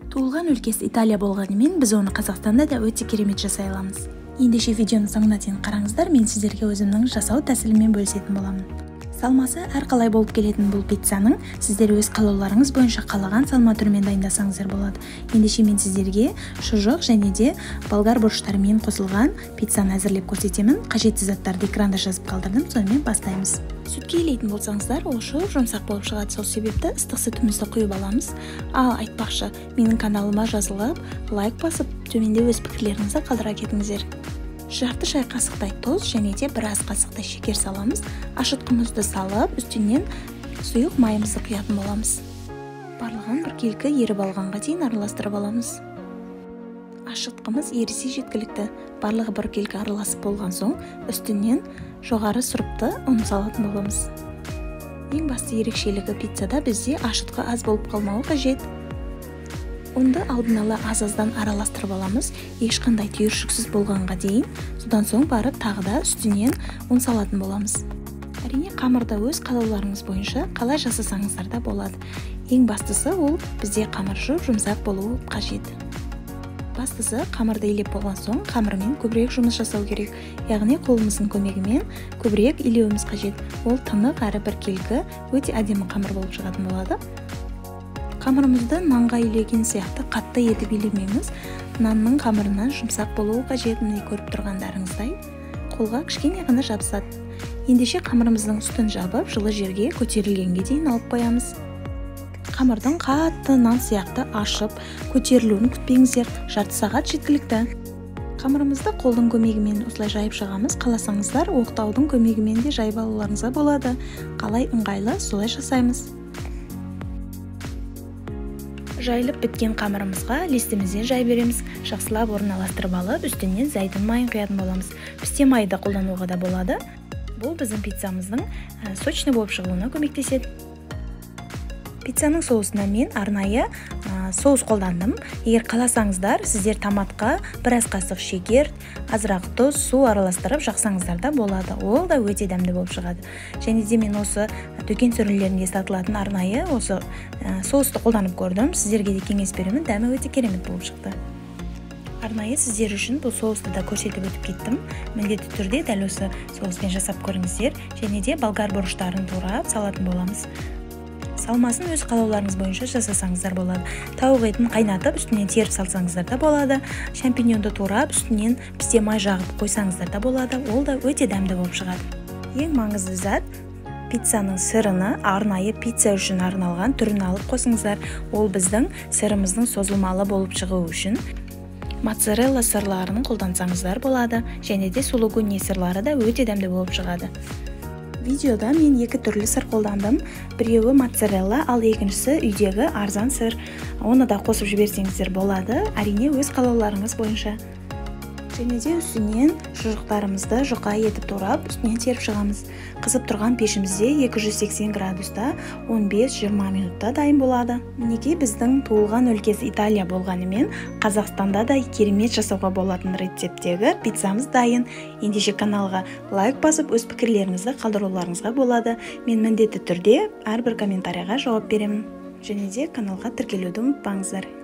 Туылған өлкесі Италия болғанымен, біз оны Қазақстанда да өте керемет жасай аламыз. Ендеше видеоны соңына дейін қараңыздар, мен сіздерге өзімнің жасау тәсілімен бөлісетін боламын. Салмасы әрқалай болып келетін бұл пиццаның сіздер өз қалауларыңыз бойынша қалаған салма түрімен дайындасаңыздар болады. Ендеше мен сіздерге шұжық және де болгар бұрыштарымен қосылған пиццаны әзірлеп көрсетемін. Қажетті заттарды экранда жазып қалдырдым, сонымен бастаймыз. Сүтке илейтін болсаңыздар, ол жұмсақ болып шығады, сол себепті ыстық сүтімізді құйып аламыз. Ал айтпақшы, менің каналыма жазылып, лайк басып, төменде өз пікірлеріңізді қалдыра кетіңіздер. Жарты шай қасықтай тұз және де біраз қасықтай шекер саламыз. Ашытқымызды салып, үстінен сұйық майымызды құятын боламыз. Барлығын біркелкі еріп алғанға дейін араластырып аламыз. Ашытқымыз ерісе жеткілікті. Барлығы біркелкі араласып болған соң, үстінен жоғары сұрыпты ұн салатын боламыз. Ең басты ерекшелігі пиццада бізде ашытқы аз болып қалмауы қажет. Ұнды алдын ала аз-аздан араластырып аламыз, ешқандай түйіршіксіз болғанға дейін. Содан соң барып тағы да үстінен ұн салатын боламыз. Әрине, қамырды өз қалауларыңыз бойынша қалай жасасаңыздар да болады. Ең бастысы ол бізде қамыр жұмсақ болуы қажет. Бастысы қамырды илеп болған соң, қамырмен көбірек жұмыс жасау керек. Яғни қолымыздың көмегімен көбірек илеуіміз қажет. Ол тынық әрі біркелкі, өте әдемі қамыр болып шығатын болады. Қамырымызды нанға илеген сияқты қатты етіп илемейміз. Нанның қамырынан жұмсақ болуы қажет, міне көріп тұрғандарыңыздай. Қолға кішкене ғана жабысады. Ендеше қамырымыздың үстін жабып, жылы жерге көтерілгенге дейін алып қоямыз. Қамырдың қатты нан сияқты ашып, көтерілуін күтпеңіздер, жарты сағат жеткілікті. Қамырымызды қолдың көмегімен осылай жайып шығамыз. Қаласаңыздар, оқтаудың көмегімен де жайып алуларыңызға болады. Қалай ыңғайлы, солай жасаймыз. Жайылып біткен қамырымызға листімізден жай береміз. Жақсылап орналастырып алып, үстінен зәйтүн майын құятын боламыз. Пісте майды қолдануға да болады. Бұл біздің пиццамыздың сочный болып шығуына көмектеседі. Пиццаның соусына мен арнайы соус қолдандым. Егер қаласаңыздар, сіздер томатқа біраз қасық шекер, азырақ тұз, су араластырып жақсаңыздар да болады. Ол да өте дәмді болып шығады. Және де мен осы дүкен сөрелерінде сатылатын арнайы осы соусты қолданып көрдім. Сіздерге де кеңес беремін, дәмі өте керемет болып шықты. Арнайы сіздер үшін бұл соусты да көрсетіп өтіп кеттім. Міндетті түрде дәл осы соуспен жасап көріңіздер. Және де болгар бұрыштарын турап салатын боламыз. Салмасын өз қалауларыңыз бойынша жасасаңыздар болады. Тауық етін қайнатып, үстінен теріп салсаңыздар да болады. Шампиньонды турап, үстінен пісте май жағып қойсаңыздар да болады. Ол да өте дәмді болып шығады. Ең маңызды зат, пиццаның сырыны арнайы пицца үшін арналған түрін алып қосыңыздар. Ол біздің сырымыздың созылмалы болып шығуы үшін моцарелла сырларын қолдансаңыздар болады. Және де сулугуни сырлары да өте дәмді болып шығады. Видеода мен екі түрлі сыр қолдандым. Біреуі моцарелла, ал екіншісі үйдегі арзан сыр. Оны да қосып жіберсеңіздер болады, әрине өз қалауларыңыз бойынша. Және де үстінен шұжықтарымызды жұқа етіп турап, үстінен теріп шығамыз. Қызып тұрған пешімізде 280 градуста 15-20 минутта дайын болады. Мінекей біздің туылған өлкесі Италия болғанымен, Қазақстанда да керемет жасауға болатын рецептегі пиццамыз дайын. Ендеше каналға лайк басып, өз пікірлеріңізді қалдыруларыңызға болады. Мен міндетті түрде әрбір комментарийға жауап беремін. Және де каналға тіркелуді ұмытпаңыздар.